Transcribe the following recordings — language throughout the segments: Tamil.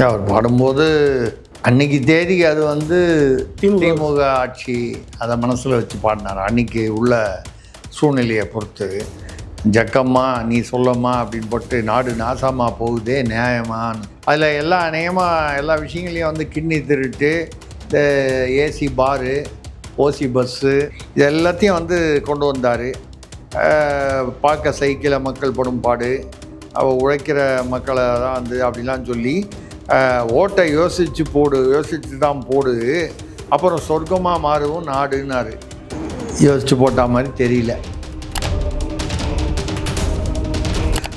அவர் பாடும்போது அன்னைக்கு தேதிக்கு அது வந்து திமுக ஆட்சி அதை மனசில் வச்சு பாடினார். அன்னைக்கு உள்ள சூழ்நிலையை பொறுத்து ஜக்கம்மா நீ சொல்லம்மா அப்படின்னு போட்டு நாடு நாசமாக போகுதே நியாயமானு அதில் எல்லா அநேகமாக எல்லா விஷயங்களையும் வந்து கிட்னி திருட்டு, இந்த ஏசி பாரு, ஓசி பஸ்ஸு இது எல்லாத்தையும் வந்து கொண்டு வந்தார். பார்க்க சைக்கிளில் மக்கள் படும் பாடு, அவள் உழைக்கிற மக்களை தான் வந்து அப்படிலாம் சொல்லி ஓட்டை யோசித்து தான் போடு, அப்புறம் சொர்க்கமாக மாறுவும் நாடுன்னாரு. யோசித்து போட்ட மாதிரி தெரியல.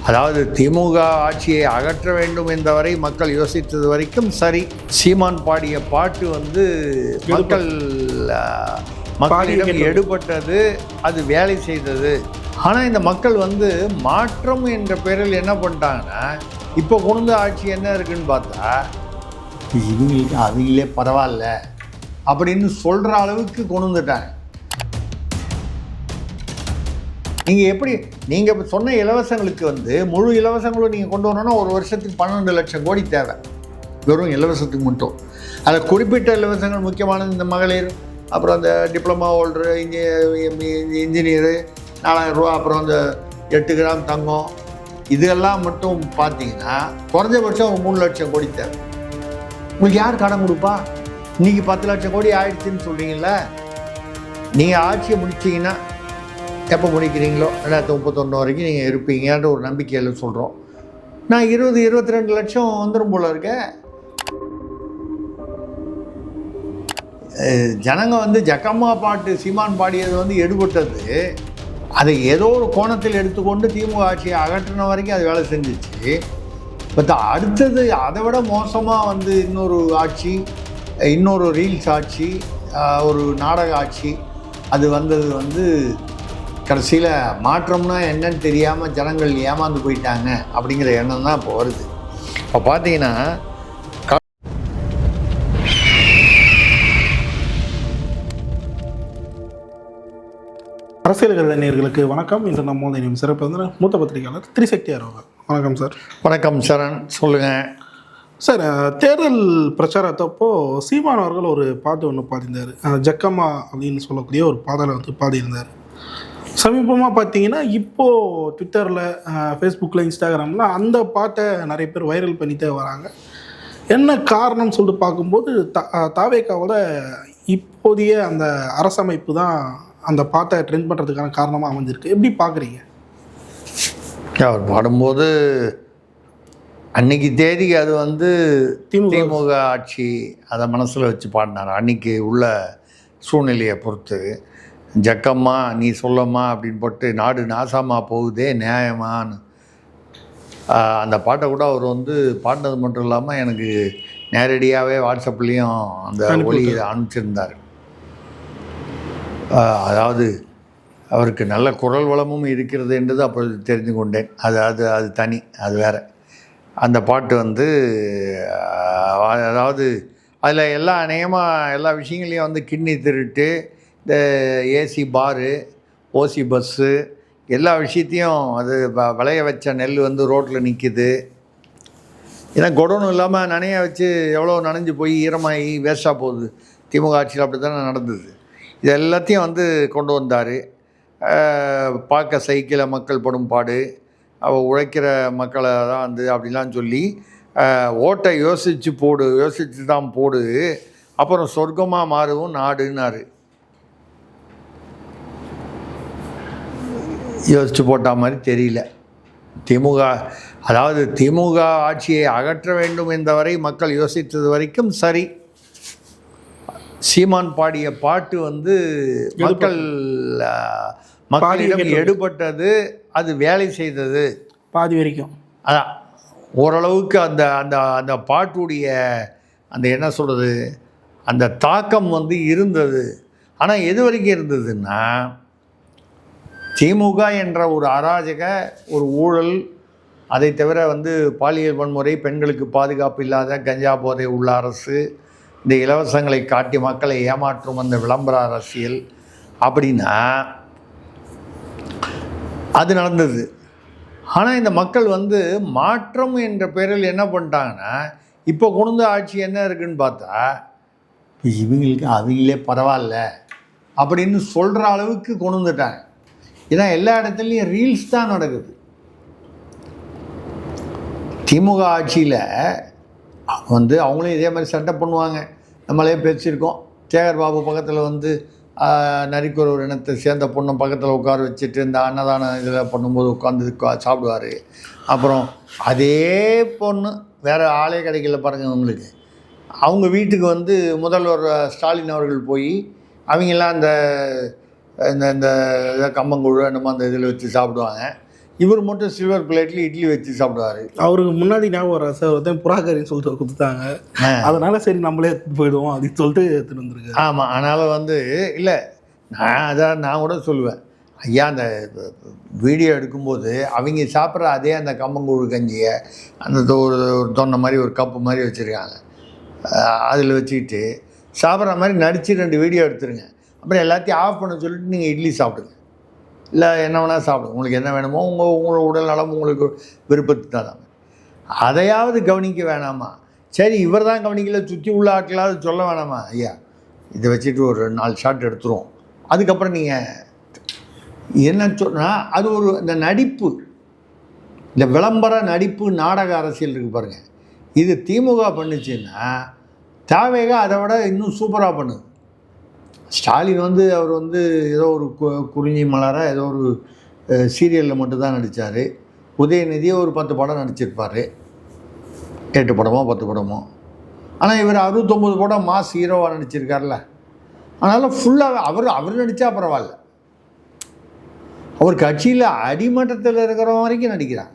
அதாவது திமுக ஆட்சியை அகற்ற வேண்டும் என்றவரை மக்கள் யோசித்தது வரைக்கும் சரி. சீமான் பாடிய பாட்டு வந்து மக்களிடம் எடுபட்டது, அது வேலை செய்தது. ஆனால் இந்த மக்கள் வந்து மாற்றம் என்ற பேரில் என்ன பண்ணிட்டாங்கன்னா, இப்போ கொண்டு ஆட்சி என்ன இருக்குன்னு பார்த்தா இவங்களுக்கு அவங்களே பரவாயில்ல அப்படின்னு சொல்கிற அளவுக்கு கொண்டு வந்துட்டாங்க. நீங்கள் எப்படி நீங்கள் சொன்ன இலவசங்களுக்கு வந்து முழு இலவசங்களும் நீங்கள் கொண்டு வரணும்னா ஒரு வருஷத்துக்கு 12 லட்சம் கோடி தேவை, வெறும் இலவசத்துக்கு மட்டும். அதில் குறிப்பிட்ட இலவசங்கள் முக்கியமானது இந்த மகளிர், அப்புறம் அந்த டிப்ளமா ஹோல்டரு, இன்ஜினியரு 4000 ரூபா, அப்புறம் அந்த 8 கிராம் தங்கம், இதெல்லாம் மட்டும் பார்த்தீங்கன்னா குறைஞ்சபட்சம் ஒரு 3 லட்சம் கோடி தேவை. உங்களுக்கு யார் கடன் கொடுப்பா? இன்றைக்கி 10 லட்சம் கோடி ஆயிடுச்சுன்னு சொல்கிறீங்கள. நீங்கள் ஆட்சியை முடிச்சிங்கன்னா எப்போ முடிக்கிறீங்களோ 2031 வரைக்கும் நீங்கள் இருப்பீங்கன்ற ஒரு நம்பிக்கையில் சொல்கிறோம். நான் 22 லட்சம் வந்துடும் போல இருக்கேன். ஜனங்க வந்து ஜக்கம்மா பாட்டு சீமான் பாடியது வந்து எடுபட்டது, அதை ஏதோ ஒரு கோணத்தில் எடுத்துக்கொண்டு திமுக ஆட்சியை அகற்றின வரைக்கும் அது வேலை செஞ்சிச்சு. பட் அடுத்தது அதை விட மோசமாக வந்து இன்னொரு ஆட்சி, இன்னொரு ரீல்ஸ் ஆட்சி, ஒரு நாடக ஆட்சி அது வந்தது வந்து கடைசியில் மாற்றம்னா என்னன்னு தெரியாமல் ஜனங்கள் ஏமாந்து போயிட்டாங்க அப்படிங்கிற எண்ணம் தான் இப்போ வருது. இப்போ பார்த்தீங்கன்னா அரசியல் கலைஞர்களுக்கு வணக்கம். இன்று நம்ம வந்து சிறப்பு வந்து மூத்த பத்திரிகையாளர் திரிசக்தி அவர்கள். வணக்கம் சார். வணக்கம் சரண், சொல்லுங்கள் சார். தேர்தல் பிரச்சாரத்தப்போ சீமான் அவர்கள் ஒரு பாட்டு ஒன்று பாடியிருந்தார், ஜக்கம்மா அப்படின்னு சொல்லக்கூடிய ஒரு பாடலை வந்து பாடியிருந்தார். சமீபமாக பார்த்தீங்கன்னா இப்போது ட்விட்டரில், ஃபேஸ்புக்கில், இன்ஸ்டாகிராமில் அந்த பாட்டை நிறைய பேர் வைரல் பண்ணிகிட்டே வராங்க. என்ன காரணம்னு சொல்லிட்டு பார்க்கும்போது தாவேக்காவோட இப்போதைய அந்த அரசமைப்பு தான் அந்த பாட்டை ட்ரெண்ட் பண்ணுறதுக்கான காரணமாக அமைஞ்சிருக்கு. எப்படி பார்க்குறீங்க? அவர் பாடும்போது அன்னைக்கு தேதிக்கு அது வந்து திமுக ஆட்சி அதை மனசில் வச்சு பாடினார். அன்றைக்கி உள்ள சூழ்நிலையை பொறுத்து ஜக்கம்மா நீ சொல்லம்மா அப்படின்னு போட்டு நாடு நாசமாக போகுதே நியாயமானு அந்த பாட்டை கூட அவர் வந்து பாடினது மட்டும் இல்லாமல் எனக்கு நேரடியாகவே வாட்ஸ்அப்லேயும் அந்த ஒளி அனுப்பிச்சிருந்தார். அதாவது அவருக்கு நல்ல குரல் வளமும் இருக்கிறது என்றது அப்பொழுது தெரிந்து கொண்டேன். அது தனி, அது வேறு. அந்த பாட்டு வந்து அதாவது அதில் எல்லா அநேகமாக எல்லா விஷயங்களையும் வந்து கிட்னி திருட்டு, இந்த ஏசி பாரு, ஓசி பஸ்ஸு எல்லா விஷயத்தையும் அது விளைய வச்ச நெல் வந்து ரோட்டில் நிற்கிது. ஏன்னா கொடோனும் இல்லாமல் நனைய வச்சு எவ்வளோ நனைஞ்சு போய் ஈரமாகி வேஸ்ட்டாக போகுது. திமுக ஆட்சியில் அப்படி தானே நடந்தது. இது எல்லாத்தையும் வந்து கொண்டு வந்தார். பார்க்க சைக்கிளில் மக்கள் படும் பாடு, அவள் உழைக்கிற மக்களை தான் வந்து அப்படிலாம் சொல்லி ஓட்டை யோசித்து தான் போடு, அப்புறம் சொர்க்கமாக மாறுவும் நாடுன்னாரு. யோசித்து போட்ட மாதிரி தெரியல. திமுக ஆட்சியை அகற்ற வேண்டும் என்றவரை மக்கள் யோசித்தது வரைக்கும் சரி. சீமான் பாடிய பாட்டு வந்து மக்களிடம் எடுபட்டது, அது வேலை செய்தது பாதி வரைக்கும். அதான் ஓரளவுக்கு அந்த அந்த அந்த பாட்டுடைய அந்த என்ன சொல்கிறது அந்த தாக்கம் வந்து இருந்தது. ஆனால் எது வரைக்கும் இருந்ததுன்னா, திமுக என்ற ஒரு அராஜக ஒரு ஊழல், அதை தவிர வந்து பாலியல் வன்முறை, பெண்களுக்கு பாதுகாப்பு இல்லாத கஞ்சா போதை உள்ள அரசு, இந்த இலவசங்களை காட்டி மக்களை ஏமாற்றும் அந்த விளம்பர அரசியல் அப்படின்னா அது நடந்தது. ஆனால் இந்த மக்கள் வந்து மாற்றம் என்ற பேரில் என்ன பண்ணிட்டாங்கன்னா, இப்போ கொண்டு ஆட்சி என்ன இருக்குன்னு பார்த்தா இவங்களுக்கு அவங்களே பரவாயில்ல அப்படின்னு சொல்கிற அளவுக்கு கொண்டு வந்துட்டாங்க. ஏன்னா எல்லா இடத்துலையும் ரீல்ஸ் தான் நடக்குது. திமுக ஆட்சியில் வந்து அவங்களும் இதே மாதிரி சட்டை பண்ணுவாங்க. நம்மளே பேசியிருக்கோம். சேகர் பாபு பக்கத்தில் வந்து நரிக்குற ஒரு இனத்தை சேர்ந்த பொண்ணை பக்கத்தில் உட்கார வச்சுட்டு இந்த அன்னதானம் இதில் பண்ணும்போது உட்காந்து சாப்பிடுவார். அப்புறம் அதே பொண்ணு வேறு ஆளே கிடைக்கல பாருங்கள் உங்களுக்கு. அவங்க வீட்டுக்கு வந்து முதல்வர் ஸ்டாலின் அவர்கள் போய் அவங்கெல்லாம் அந்த இந்த இந்த கம்பங்கூழு நம்ம அந்த இதில் வச்சு சாப்பிடுவாங்க. இவர் மட்டும் சில்வர் பிளேட்டில் இட்லி வச்சு சாப்பிடுவார். அவருக்கு முன்னாடி ஞாபகம் வர சார் ஒருத்தன் புறாக்கறின்னு சொல்லிட்டு கொடுத்தாங்க. அதனால சரி நம்மளே எடுத்துகிட்டு போயிடுவோம் அப்படின்னு சொல்லிட்டு எடுத்துகிட்டு வந்துருக்கு. ஆமாம். அதனால் வந்து இல்லை நான் கூட சொல்லுவேன், ஐயா அந்த வீடியோ எடுக்கும்போது அவங்க சாப்பிட்ற அதே அந்த கம்பங்கூழு கஞ்சியை அந்த ஒரு தொன்னை மாதிரி ஒரு கப்பு மாதிரி வச்சுருக்காங்க. அதில் வச்சுக்கிட்டு சாப்பிட்ற மாதிரி நடித்து 2 வீடியோ எடுத்துருங்க. அப்புறம் எல்லாத்தையும் ஆஃப் பண்ண சொல்லிட்டு நீங்கள் இட்லி சாப்பிடுங்க, இல்லை என்ன வேணால் சாப்பிடுங்க. உங்களுக்கு என்ன வேணுமோ உங்களோட உடல் நலம் உங்களுக்கு விருப்பத்துக்கு தான். அதையாவது கவனிக்க வேணாமா? சரி இவர் தான் கவனிக்கல, சுற்றி உள்ள ஆட்களாவது சொல்ல வேணாமா? ஐயா இதை வச்சுட்டு ஒரு 4 ஷாட் எடுத்துருவோம், அதுக்கப்புறம் நீங்கள் என்ன சொன்னால் அது ஒரு இந்த நடிப்பு, இந்த விளம்பர நடிப்பு நாடக அரசியல் இருக்குது பாருங்கள். இது திமுக பண்ணுச்சுன்னா தாவேகா அதை விட இன்னும் சூப்பராக பண்ணுது. ஸ்டாலின் வந்து அவர் வந்து ஏதோ ஒரு குறிஞ்சி மலராக ஏதோ ஒரு சீரியலில் மட்டும்தான் நடித்தார். உதயநிதியை ஒரு 10 படம் நடிச்சிருப்பார், 8 படமோ 10 படமோ. ஆனால் இவர் 69 படம் மாஸ் ஹீரோவாக நடிச்சிருக்கார்ல. அதனால் ஃபுல்லாக அவர் நடித்தா பரவாயில்ல. அவர் கட்சியில் அடிமட்டத்தில் இருக்கிற வரைக்கும் நடிக்கிறாங்க.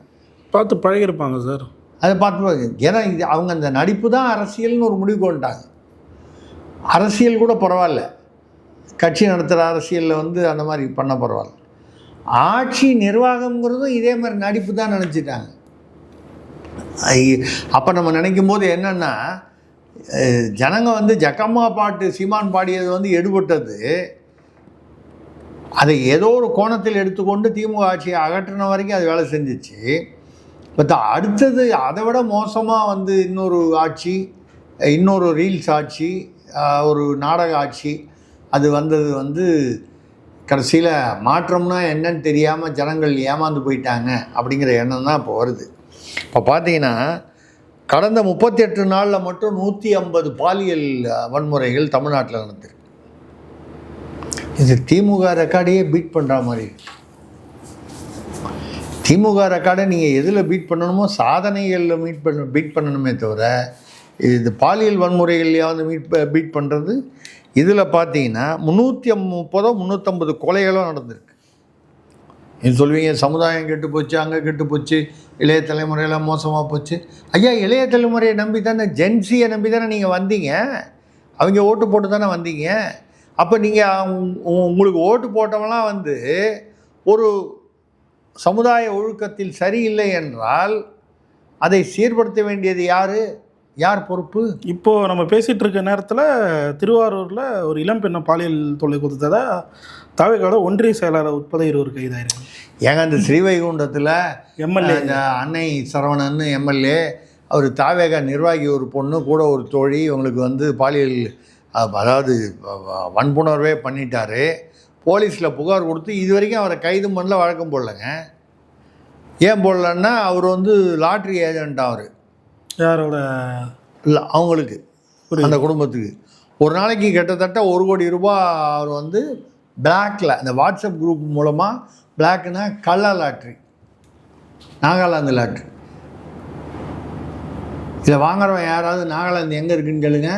பார்த்து பழகிருப்பாங்க சார். அதை பார்த்து ஏன்னா இது அவங்க அந்த நடிப்பு தான் அரசியல்னு ஒரு முடிவு கொண்டுட்டாங்க. அரசியல் கூட பரவாயில்ல, கட்சி நடத்துகிற அரசியலில் வந்து அந்த மாதிரி பண்ண பரவாயில்ல. ஆட்சி நிர்வாகம்ங்கிறதும் இதே மாதிரி நடிப்பு தான் நினச்சிட்டாங்க. அப்போ நம்ம நினைக்கும் போது என்னென்னா, ஜனங்க வந்து ஜக்கம்மா பாட்டு சீமான் பாடியது வந்து எடுபட்டது. அதை ஏதோ ஒரு கோணத்தில் எடுத்துக்கொண்டு திமுக ஆட்சியை அகற்றின வரைக்கும் அது வேலை செஞ்சிச்சு. பட் அடுத்தது அதை விட மோசமாக வந்து இன்னொரு ஆட்சி, இன்னொரு ரீல்ஸ் ஆட்சி, ஒரு நாடக ஆட்சி அது வந்தது வந்து கடைசியில் மாற்றம்னா என்னன்னு தெரியாமல் ஜனங்கள் ஏமாந்து போயிட்டாங்க அப்படிங்கிற எண்ணம் தான் இப்போ வருது. இப்போ பார்த்தீங்கன்னா கடந்த 38 நாளில் மட்டும் 150 பாலியல் வன்முறைகள் தமிழ்நாட்டில் நடந்திருக்கு. இது திமுக ரெக்கார்டையே பீட் பண்ணுற மாதிரி. திமுக ரெக்கார்டை நீங்கள் எதில் பீட் பண்ணணுமோ சாதனைகளில் பீட் பண்ணணுமே தவிர இது பாலியல் வன்முறைகள்லையாவது பீட் பண்ணுறது. இதில் பார்த்தீங்கன்னா 350 கொலைகளும் நடந்திருக்கு. நீ சொல்வீங்க சமுதாயம் கெட்டு போச்சு, அங்கே கெட்டு போச்சு, இளைய தலைமுறையெல்லாம் மோசமாக போச்சு. ஐயா இளைய தலைமுறையை நம்பி தானே, ஜென்சியை நம்பி தானே நீங்கள் வந்தீங்க. அவங்க ஓட்டு போட்டு தானே வந்தீங்க. அப்போ நீங்கள் உங்களுக்கு ஓட்டு போட்டவங்களாம் வந்து ஒரு சமுதாய ஒழுக்கத்தில் சரியில்லை என்றால் அதை சீர்படுத்த வேண்டியது யார் பொறுப்பு? இப்போது நம்ம பேசிகிட்டு இருக்க நேரத்தில் திருவாரூரில் ஒரு இளம்பெண்ணை பாலியல் தொல்லை கொடுத்ததா தாவேகாவோட ஒன்றிய செயலாளர் உட்பட 20 கைதாயிருக்கு. ஏங்க அந்த ஸ்ரீவைகுண்டத்தில் எம்எல்ஏ அன்னை சரவணன் எம்எல்ஏ, அவர் தாவேகா நிர்வாகி ஒரு பொண்ணு கூட ஒரு தோழி, இவங்களுக்கு வந்து பாலியல் அதாவது வன்புணர்வே பண்ணிட்டாரு. போலீஸில் புகார் கொடுத்து இது வரைக்கும் அவரை கைது பண்ணல, வழக்கம் போடலைங்க. ஏன் போடலன்னா அவர் வந்து லாட்ரி ஏஜென்ட். அவர் யாரோட இல்லை அவங்களுக்கு அந்த குடும்பத்துக்கு ஒரு நாளைக்கு கிட்டத்தட்ட 1 கோடி ரூபாய் அவர் வந்து பிளாக்கில் அந்த வாட்ஸ்அப் குரூப் மூலமாக, பிளாக்னா கள்ள லாட்ரி, நாகாலாந்து லாட்ரி. இதில் வாங்குறவன் யாராவது நாகாலாந்து எங்கே இருக்குன்னு கேளுங்க,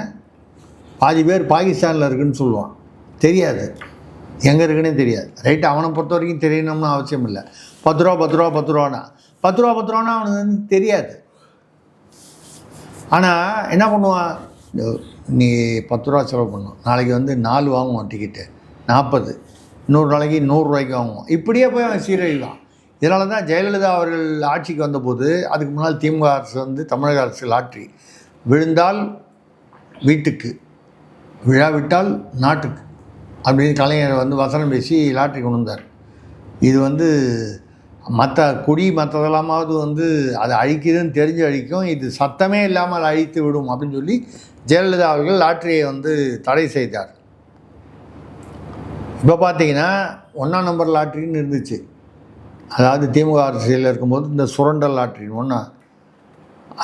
பாதி பேர் பாகிஸ்தானில் இருக்குதுன்னு சொல்லுவான். தெரியாது, எங்கே இருக்குன்னே தெரியாது. ரைட்டு, அவனை பொறுத்த வரைக்கும் தெரியணும்னு அவசியம் இல்லை. 10 ரூபா 10 ரூபா 10 ரூபானா 10 ரூபா 10 ரூபானா அவனுக்கு வந்து தெரியாது. ஆனால் என்ன பண்ணுவான், நீ 10 ரூபா செலவு பண்ணும், நாளைக்கு வந்து 4 வாங்குவான் டிக்கெட்டு, 40, இன்னொரு நாளைக்கு 100 ரூபாய்க்கு வாங்குவான். இப்படியே போய் அவன் சீரழிவான். இதனால தான் ஜெயலலிதா அவர்கள் ஆட்சிக்கு வந்தபோது, அதுக்கு முன்னால் திமுக அரசு வந்து தமிழக அரசு லாட்ரி விழுந்தால் வீட்டுக்கு, விழாவிட்டால் நாட்டுக்கு அப்படின்னு கலைஞர் வந்து வசனம் பேசி லாட்ரி கொண்டு வந்தார். இது வந்து மற்ற குடி மற்றதெல்லாமாவது வந்து அதை அழிக்குதுன்னு தெரிஞ்சு அழிக்கும், இது சத்தமே இல்லாமல் அழித்து விடும் அப்படின்னு சொல்லி ஜெயலலிதா அவர்கள் லாட்டரியை வந்து தடை செய்தார். இப்போ பார்த்தீங்கன்னா 1ஆம் நம்பர் லாட்ரின்னு இருந்துச்சு. அதாவது திமுக அரசியலில் இருக்கும்போது இந்த சுரண்டல் லாட்ரின்னு ஒன்றா,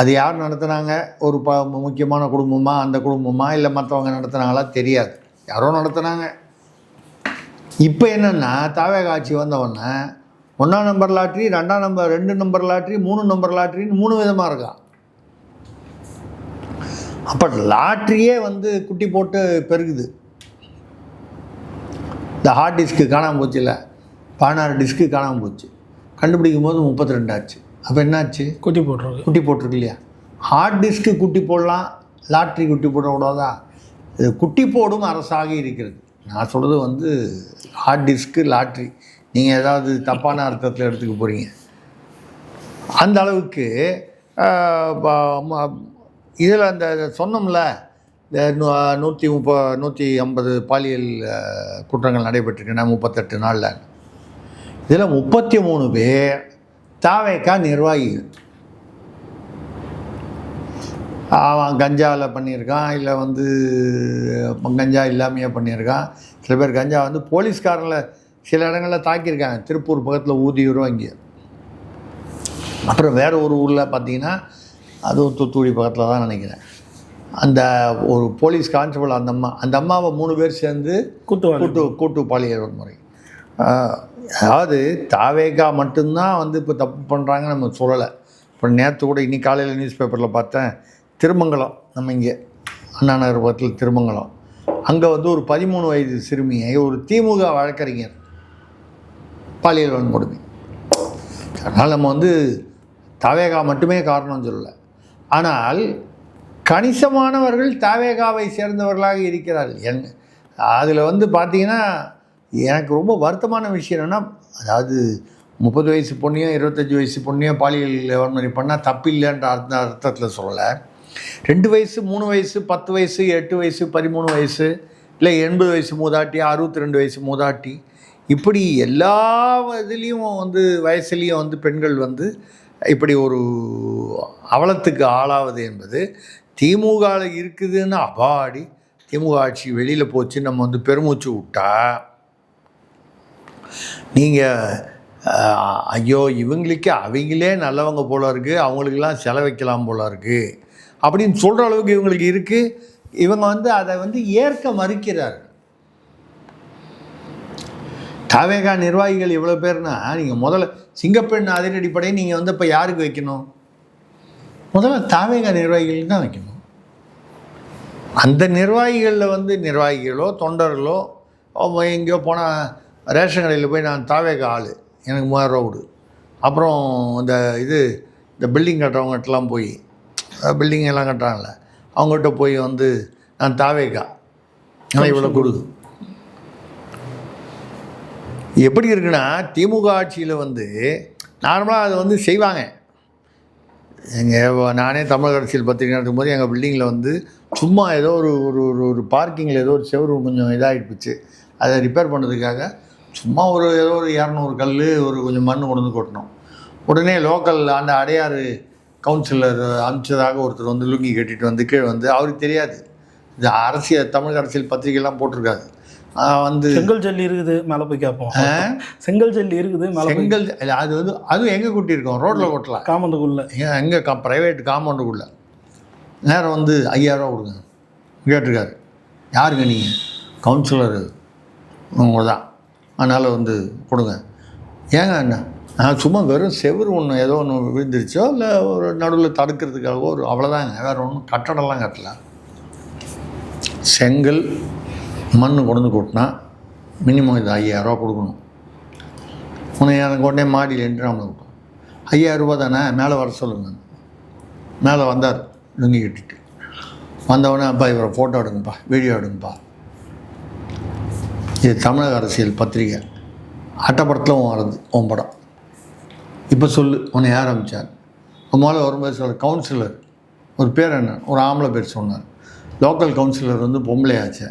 அது யார் நடத்துனாங்க? ஒரு முக்கியமான குடும்பமாக, அந்த குடும்பமாக, இல்லை மற்றவங்க நடத்துனாங்களா தெரியாது, யாரோ நடத்துனாங்க. இப்போ என்னென்னா தாவேகா ஆட்சி வந்தவொடனே 1ஆம் நம்பர் லாட்ரி, 2ஆம் நம்பர், 2 நம்பர் லாட்ரி, 3 நம்பர் லாட்ரின்னு 3 விதமாக இருக்கான். அப்போ லாட்ரியே வந்து குட்டி போட்டு பெருகுது. இந்த ஹார்ட் டிஸ்க்கு காணாமல் போச்சு, இல்லை 16 டிஸ்க்கு காணாமல் போச்சு, கண்டுபிடிக்கும் போது 32 ஆச்சு. அப்போ என்னாச்சு? குட்டி போட்டிருக்கு இல்லையா? ஹார்ட் டிஸ்க்கு குட்டி போடலாம், லாட்ரி குட்டி போடக்கூடாதா? இது குட்டி போடும் அரசாக இருக்கிறது. நான் சொல்கிறது வந்து ஹார்ட் டிஸ்க்கு லாட்ரி, நீங்கள் ஏதாவது தப்பான அர்த்தத்தில் எடுத்துக்க போகிறீங்க. அந்த அளவுக்கு இதில் அந்த சொன்னோம்ல, இந்த 150 பாலியல் குற்றங்கள் நடைபெற்றிருக்குன்னா 38 நாளில், இதில் 33 பேர் தாவேகா நிர்வாகிகள். அவன் கஞ்சாவில் பண்ணியிருக்கான், இல்லை வந்து கஞ்சா இல்லாமையே பண்ணியிருக்கான். சில பேர் கஞ்சா வந்து போலீஸ்காரங்களை சில இடங்களில் தாக்கியிருக்காங்க, திருப்பூர் பக்கத்தில் ஊதியூரும் அங்கே. அப்புறம் வேறு ஒரு ஊரில் பார்த்தீங்கன்னா, அதுவும் தூத்துக்குடி பக்கத்தில் தான் நினைக்கிறேன், அந்த ஒரு போலீஸ் கான்ஸ்டபிள் அந்த அம்மாவை 3 பேர் சேர்ந்து கூட்டு பாலியல் வன்முறை. அதாவது தாவேகா மட்டும்தான் வந்து இப்போ தப்பு பண்ணுறாங்கன்னு நம்ம சொல்லலை. இப்போ நேற்று கூட இன்னைக்கு காலையில் நியூஸ் பேப்பரில் பார்த்தேன், திருமங்கலம், நம்ம இங்கே அண்ணா நகர் பக்கத்தில் திருமங்கலம், அங்கே வந்து ஒரு 13 வயது சிறுமியை ஒரு திமுக வழக்கறிஞர் பாலியல் வன்கொடுமை. அதனால் நம்ம வந்து தாவேகா மட்டுமே காரணம் சொல்லலை. ஆனால் கணிசமானவர்கள் தாவேகாவை சேர்ந்தவர்களாக இருக்கிறார்கள். அதில் வந்து பார்த்திங்கன்னா எனக்கு ரொம்ப வருத்தமான விஷயம் என்னென்னா, அதாவது 30 வயசு பொண்ணையும் 25 வயசு பொண்ணையும் பாலியல் வன்முறை பண்ணால் தப்பில்லைன்ற அர்த்தத்தில் சொல்லலை. 2 வயசு, 3 வயசு, 10 வயசு, 8 வயசு, 13 வயசு, இல்லை 80 வயசு மூதாட்டி, 62 வயசு மூதாட்டி, இப்படி எல்லா இதுலேயும் வந்து வயசுலேயும் வந்து பெண்கள் வந்து இப்படி ஒரு அவலத்துக்கு ஆளாவது என்பது திமுகவில் இருக்குதுன்னு அபாடி திமுக ஆட்சி வெளியில் போச்சு நம்ம வந்து பெருமூச்சு விட்டா, நீங்கள் ஐயோ இவங்களுக்கு அவங்களே நல்லவங்க போல இருக்குது, அவங்களுக்கெல்லாம் செலவைக்கலாம் போல இருக்குது அப்படின்னு சொல்கிற அளவுக்கு இவங்களுக்கு இருக்குது. இவங்க வந்து அதை வந்து ஏற்க மறுக்கிறார்கள். தாவேகா நிர்வாகிகள் இவ்வளோ பேர்னா, நீங்கள் முதல்ல சிங்கப்பெண் அதிரடிப்படையை நீங்கள் வந்து இப்போ யாருக்கு வைக்கணும்? முதல்ல தாவேகா நிர்வாகிகளுக்கு தான் வைக்கணும். அந்த நிர்வாகிகளில் வந்து நிர்வாகிகளோ தொண்டர்களோ எங்கேயோ போனால் ரேஷன் கடையில் போய் நான் தாவேகா ஆள், எனக்கு 3000 ரூபா கொடு, அப்புறம் இந்த பில்டிங் கட்டுறவங்ககிட்டலாம் போய், பில்டிங் எல்லாம் கட்டுறாங்கல்ல, அவங்ககிட்ட போய் வந்து நான் தாவேகா ஆனால் இவ்வளோ கொடு. எப்படி இருக்குன்னா, திமுக ஆட்சியில் வந்து நார்மலாக அதை வந்து செய்வாங்க. நானே தமிழக அரசியல் பத்திரிகை நடத்தும் போது எங்கள் பில்டிங்கில் வந்து சும்மா ஏதோ ஒரு பார்க்கிங்கில் ஏதோ ஒரு செவரு கொஞ்சம் இதாகிடுச்சு, அதை ரிப்பேர் பண்ணுறதுக்காக சும்மா ஏதோ ஒரு 200 கல் கொஞ்சம் மண் கொண்டு வந்து கொட்டணும். உடனே லோக்கல் அந்த அடையாறு கவுன்சிலர் அனுப்பிச்சதாக ஒருத்தர் வந்து லுங்கி கட்டிட்டு வந்து கீழே வந்து, அவருக்கு தெரியாது இது தமிழக அரசியல் பத்திரிகைலாம் போட்டிருக்காது, வந்து செங்கல் ஜல்லி இருக்குது மேலே போய் கேட்போம், செங்கல் ஜல்லி இருக்குது செங்கல் அது வந்து அதுவும் எங்கே கொட்டியிருக்கோம், ரோட்டில் கொட்டலாம், காம்பவுண்டுக்குள்ளே, எங்கே ப்ரைவேட் காம்பவுண்டுக்குள்ளே. நேரம் வந்து 5000 ரூபா கொடுங்க கேட்டிருக்காரு. யாருங்க நீங்கள்? கவுன்சிலரு உங்க தான், அதனால் வந்து கொடுங்க. ஏங்க அண்ணா, நான் சும்மா வெறும் செவுறு ஒன்று ஏதோ ஒன்று விழுந்துருச்சோ இல்லை ஒரு நடுவில் தடுக்கிறதுக்காகவோ அவ்வளோதாங்க, வேறு ஒன்றும் கட்டடம்லாம் கட்டல. செங்கல் மண் கொண்டு கொட்டினா மினிமம் இது 5000 ரூபா கொடுக்கணும். எனக்கு உடனே மாடியில் என்று நம்மளை கொடுத்தோம். 5000 ரூபா தானே, மேலே வர சொல்லுங்க. மேலே வந்தார் லுங்கி கட்டிட்டு. வந்தவொடனே, அப்பா இவரை ஃபோட்டோ எடுங்கப்பா, வீடியோ எடுங்கப்பா, இது தமிழக அரசியல் பத்திரிகை, அட்டப்படத்தில் வருது உன் படம், இப்போ சொல்லு உன்னை யார் ஆரம்பித்தார்? முதல்ல வரும்போது சொல்கிற கவுன்சிலர் ஒரு பேர் என்ன, ஒரு ஆம்பளை பேர் சொன்னார். லோக்கல் கவுன்சிலர் வந்து பொம்பளையாச்சு,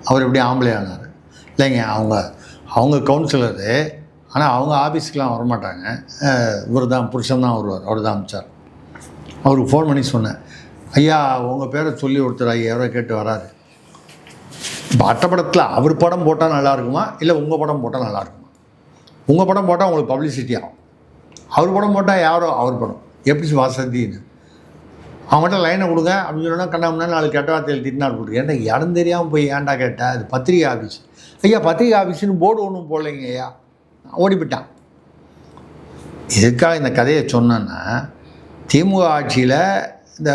அவர் எப்படி ஆம்பளை ஆனார்? இல்லைங்க, அவங்க கவுன்சிலரு ஆனால் அவங்க ஆஃபீஸ்க்கெலாம் வரமாட்டாங்க. இவர் தான் புருஷன் தான் வருவார், அவர் தான் அமிச்சார். அவருக்கு ஃபோன் பண்ணி சொன்னேன், ஐயா உங்கள் பேரை சொல்லி ஒருத்தர் 5000 கேட்டு வராரு. இப்போ அட்டப்படத்தில் அவர் படம் போட்டால் நல்லா இருக்குமா, இல்லை உங்கள் படம் போட்டால் நல்லா இருக்குமா? உங்கள் படம் போட்டால் உங்களுக்கு பப்ளிசிட்டி ஆகும், அவர் படம் போட்டால் யாரோ அவர் படம் எப்படி வசதின்னு அவங்கள்ட்ட லைனை கொடுங்க அப்படின்னு சொன்னால் கண்ணாமண்ணா 4 கெட்ட வார்த்தையில் திட்டினார் போட்டு. ஏன்டா இடம் தெரியாமல் போய் ஏன்டா கேட்டேன், அது பத்திரிகை ஆஃபீஸ். ஐயா பத்திரிகை ஆஃபீஸுன்னு போர்டு ஒன்றும் போடலைங்க ஐயா, ஓடிவிட்டான். எதுக்காக இந்த கதையை சொன்னேன்னா, திமுக ஆட்சியில் இந்த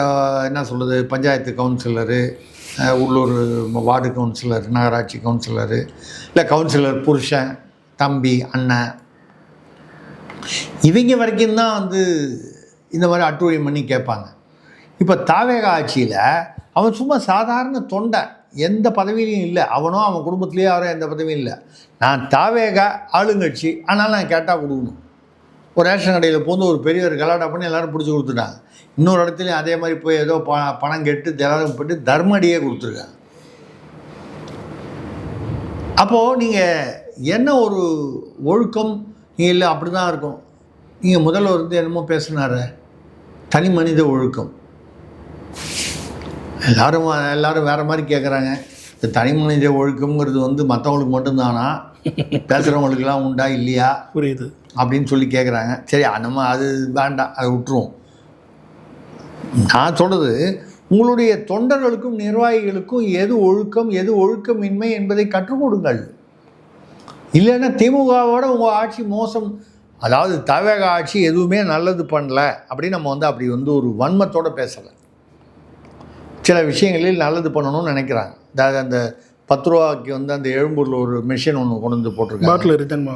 என்ன சொல்கிறது, பஞ்சாயத்து கவுன்சிலரு, உள்ளூர் வார்டு கவுன்சிலர், நகராட்சி கவுன்சிலரு, இல்லை கவுன்சிலர் புருஷன், தம்பி, அண்ணன், இவங்க வரைக்கும் தான் வந்து இந்த மாதிரி அட்டுழியம் பண்ணி கேட்பாங்க. இப்போ தாவேகா ஆட்சியில் அவன் சும்மா சாதாரண தொண்டை, எந்த பதவியிலையும் இல்லை, அவனும் அவன் குடும்பத்துலேயே யாரும் எந்த பதவியும் இல்லை. நான் தாவேகா ஆளுங்கட்சி, ஆனால் நான் கேட்டால் கொடுக்கணும். ஒரு ரேஷன் கடையில் போந்து ஒரு பெரியவர் கலாட்டா பண்ணி எல்லோரும் பிடிச்சி கொடுத்துட்டாங்க. இன்னொரு இடத்துலையும் அதே மாதிரி போய் ஏதோ பணம் கெட்டு திலகம் போட்டு தர்மடியே கொடுத்துருக்காங்க. அப்போது நீங்கள் என்ன ஒரு ஒழுக்கம் நீங்கள் இல்லை, அப்படி தான் இருக்கும். நீங்கள் முதல்ல வந்து என்னமோ பேசுனார தனி மனித ஒழுக்கம், எல்லோரும் வேறு மாதிரி கேட்குறாங்க. இந்த தனி மனித ஒழுக்கம்ங்கிறது வந்து மற்றவங்களுக்கு மட்டும்தானா, பேசுகிறவங்களுக்கெல்லாம் உண்டா இல்லையா, புரியுது அப்படின்னு சொல்லி கேட்குறாங்க. சரி நம்ம அது வேண்டாம், அதை விட்டுருவோம். நான் சொல்கிறது, உங்களுடைய தொண்டர்களுக்கும் நிர்வாகிகளுக்கும் எது ஒழுக்கம் எது ஒழுக்கமின்மை என்பதை கற்றுக் கொடுங்கள். இல்லைன்னா திமுகவோட உங்கள் ஆட்சி மோசம், அதாவது தவேக ஆட்சி எதுவுமே நல்லது பண்ணல அப்படின்னு நம்ம வந்து அப்படி வந்து ஒரு வன்மத்தோடு பேசலை. சில விஷயங்களில் நல்லது பண்ணணும்னு நினைக்கிறாங்க. அதாவது அந்த 10 ரூபாய்க்கு வந்து அந்த எழும்பூரில் ஒரு மிஷின் ஒன்று கொண்டு வந்து போட்டிருக்காங்க, பாட்டில் ரிட்டர்ன்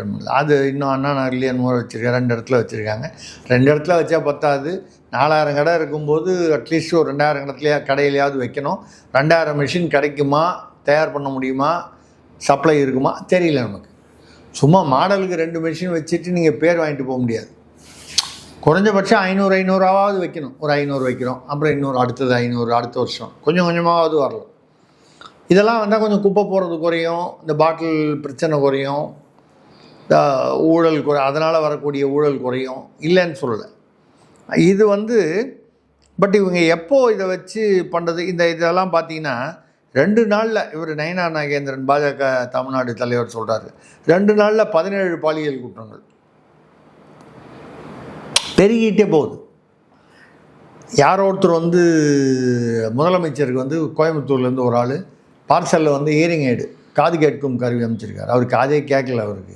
பண்ணல. அது இன்னும் அண்ணா நகர்லேயே வச்சுருக்காங்க, 2 இடத்துல வச்சுருக்காங்க. 2 இடத்துல வச்சா பத்தாது, 4000 கடை இருக்கும்போது அட்லீஸ்ட் ஒரு 2000 இடத்துலையா கடையிலையாவது வைக்கணும். 2000 மிஷின் கிடைக்குமா, தயார் பண்ண முடியுமா, சப்ளை இருக்குமா தெரியல நமக்கு. சும்மா மாடலுக்கு 2 மிஷின் வச்சுட்டு நீங்கள் பேர் வாங்கிட்டு போக முடியாது. குறைஞ்சபட்சம் 500 வைக்கணும். ஒரு 500 வைக்கிறோம், அப்புறம் இன்னொரு அடுத்தது 500, அடுத்த வருஷம் கொஞ்சம் கொஞ்சமாவது வரலாம். இதெல்லாம் வந்தால் கொஞ்சம் குப்பை போடுறது குறையும், இந்த பாட்டில் பிரச்சனை குறையும், ஊழல் அதனால் வரக்கூடிய ஊழல் குறையும், இல்லைன்னு சொல்லலை. இது வந்து பட் இவங்க எப்போ இதை வச்சு பண்ணுறது, இதெல்லாம் பார்த்தீங்கன்னா 2 நாளில் இவர் நயினார் நாகேந்திரன் பாஜக தமிழ்நாடு தலைவர் சொல்கிறாரு, 2 நாளில் 17 பாலியல் குற்றங்கள் பெருகிட்டே போகுது. யாரோ ஒருத்தர் வந்து முதலமைச்சருக்கு வந்து கோயம்புத்தூர்லேருந்து ஒரு ஆள் பார்சலில் வந்து ஹியரிங் எய்டு, காது கேட்கும் கருவி அமைச்சிருக்காரு. அவர் காதே கேட்கல, அவருக்கு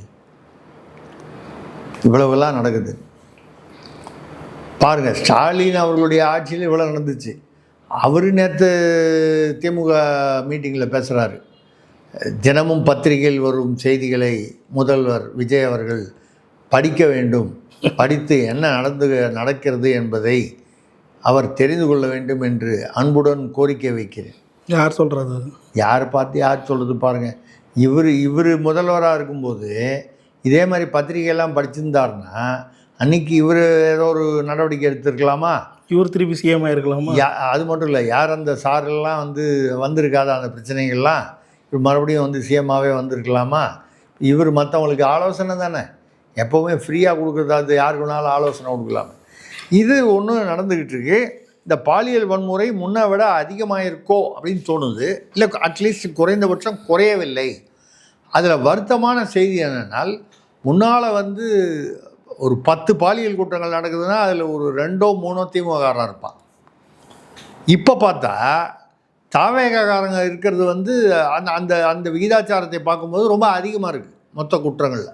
இவ்வளவுலாம் நடக்குது பாருங்கள். ஸ்டாலின் அவர்களுடைய ஆட்சியில் இவ்வளோ நடந்துச்சு. அவர் நேற்று திமுக மீட்டிங்கில் பேசுகிறாரு, தினமும் பத்திரிகையில் வரும் செய்திகளை முதல்வர் விஜய் அவர்கள் படிக்க வேண்டும், படித்து என்ன நடக்கிறது என்பதை அவர் தெரிந்து கொள்ள வேண்டும் என்று அன்புடன் கோரிக்கை வைக்கிறேன். யார் சொல்கிறது, யார் பார்த்து யார் சொல்கிறது பாருங்கள். இவர் முதல்வராக இருக்கும்போது இதே மாதிரி பத்திரிகையெல்லாம் படிச்சிருந்தாருன்னா அன்றைக்கி இவர் ஏதோ ஒரு நடவடிக்கை எடுத்துருக்கலாமா, இவர் திருப்பி சிஎம் ஆகிருக்கலாமா. அது மட்டும் இல்லை, யார் அந்த சாரெல்லாம் வந்து வந்திருக்காத அந்த பிரச்சனைகள்லாம் இவர் மறுபடியும் வந்து சிஎம்மாகவே வந்திருக்கலாமா. இவர் மற்றவங்களுக்கு ஆலோசனை தானே, எப்போவுமே ஃப்ரீயாக கொடுக்குறதாவது யாருக்கு வேணாலும் ஆலோசனை கொடுக்கலாம். இது ஒன்று நடந்துக்கிட்டு இருக்கு. இந்த பாலியல் வன்முறை முன்னை விட அதிகமாக இருக்கோ அப்படின்னு தோணுது. இல்லை அட்லீஸ்ட் குறைந்தபட்சம் குறையவில்லை. அதில் வருத்தமான செய்தி என்னென்னால், முன்னால் வந்து ஒரு 10 பாலியல் குற்றங்கள் நடக்குதுன்னா அதில் ஒரு 2ஓ 3ஓ திமுககாரன் இருப்பான். இப்போ பார்த்தா தாவேகாரங்க இருக்கிறது வந்து அந்த அந்த அந்த விகிதாச்சாரத்தை பார்க்கும்போது ரொம்ப அதிகமாக இருக்குது. மொத்த குற்றங்களில்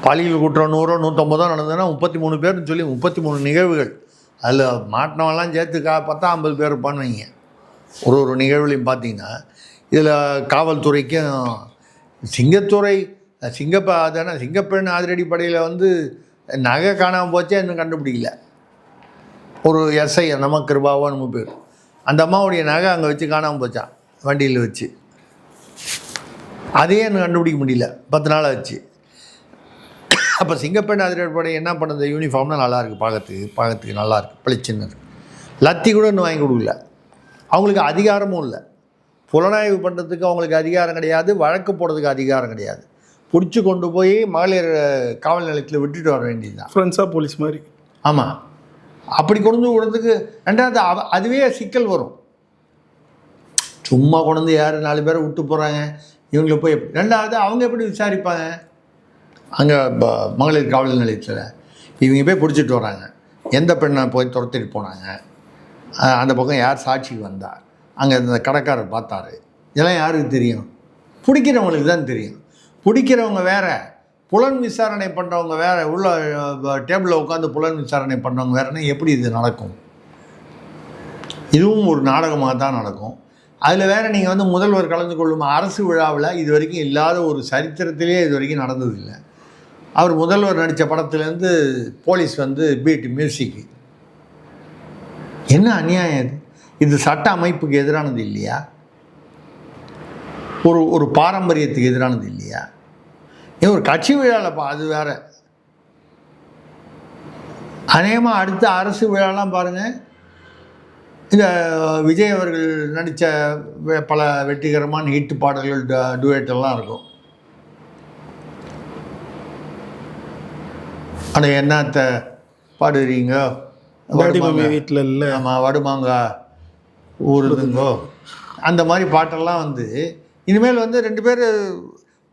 பாலியல் குற்றம் 100 150 நடந்ததுன்னா 33 பேர்னு சொல்லி 33 நிகழ்வுகள். அதில் மாட்டினவெல்லாம் சேர்த்து பார்த்தா 50 பேர் இருப்பான்னு வைங்க. ஒரு நிகழ்வுலையும் பார்த்தீங்கன்னா இதில் காவல்துறைக்கும் சிங்கப்பெண் அதிரடிப்படையில் வந்து நகை காணாமல் போச்சே இன்னும் கண்டுபிடிக்கல. ஒரு எஸ்ஐ நம்ம கிருபாவோ நம்ம பேர், அந்த அம்மாவுடைய நகை அங்கே வச்சு காணாமல் போச்சான், வண்டியில் வச்சு. அதையே எனக்கு கண்டுபிடிக்க முடியல, 10 நாள் ஆச்சு. அப்போ சிங்கப்பெண் அதிரடிப்படை என்ன பண்ணுது, யூனிஃபார்ம்னா நல்லாயிருக்கு, பார்க்கறதுக்கு நல்லாயிருக்கு, பளிச்சுன்னு இருக்குது. லத்தி கூட இன்னும் வாங்கி கொடுக்கல. அவங்களுக்கு அதிகாரமும் இல்லை, புலனாய்வு பண்ணுறதுக்கு அவங்களுக்கு அதிகாரம் கிடையாது, வழக்கு போடுறதுக்கு அதிகாரம் கிடையாது. பிடிச்சி கொண்டு போய் மகளிர் காவல் நிலையத்தில் விட்டுட்டு வர வேண்டியதுதான். ஃப்ரெண்ட்ஸாக போலீஸ் மாதிரி. ஆமாம், அப்படி கொண்டு விடுறதுக்கு ரெண்டாவது அதுவே சிக்கல் வரும். சும்மா கொண்டு யார் 4 பேரை விட்டு போகிறாங்க, இவங்களை போய் ரெண்டாவது அவங்க எப்படி விசாரிப்பாங்க அங்கே மகளிர் காவல் நிலையத்தில்? இவங்க போய் பிடிச்சிட்டு வராங்க, எந்த பெண்ணை போய் துரத்திட்டு போனாங்க, அந்த பக்கம் யார் சாட்சிக்கு வந்தார், அங்கே இந்த கடைக்காரர் பார்த்தாரு, இதெல்லாம் யாருக்கு தெரியும்? பிடிக்கிறவங்களுக்கு தான் தெரியும். பிடிக்கிறவங்க வேற, புலன் விசாரணை பண்ணுறவங்க வேற, உள்ள டேபிளில் உட்காந்து புலன் விசாரணை பண்ணுறவங்க வேறன்னா எப்படி இது நடக்கும்? இதுவும் ஒரு நாடகமாக தான் நடக்கும். அதில் வேறு நீங்கள் வந்து முதல்வர் கலந்து கொள்ளும் அரசு விழாவில் இது வரைக்கும் இல்லாத ஒரு சரித்திரத்திலே இது வரைக்கும் நடந்ததில்லை. அவர் முதல்வர் நடித்த படத்துலேருந்து போலீஸ் வந்து பீட் மியூசிக்கு. என்ன அநியாயம் இது? இது சட்ட அமைப்புக்கு எதிரானது இல்லையா? ஒரு பாரம்பரியத்துக்கு எதிரானது இல்லையா? ஒரு கட்சி விழாவில் அது வேற. அநேகமாக அடுத்த அரசு விழாலாம் பாருங்கள், இந்த விஜய் அவர்கள் நடித்த பல வெற்றிகரமான ஹிட் பாடல்கள் டுவேட்டெல்லாம் இருக்கும். ஆனால் என்னத்த பாடுறீங்க, வீட்டில் இல்லை, ஆமாம் வடுமாங்கா ஊருதுங்கோ, அந்த மாதிரி பாட்டெல்லாம் வந்து இனிமேல் வந்து 2 பேர்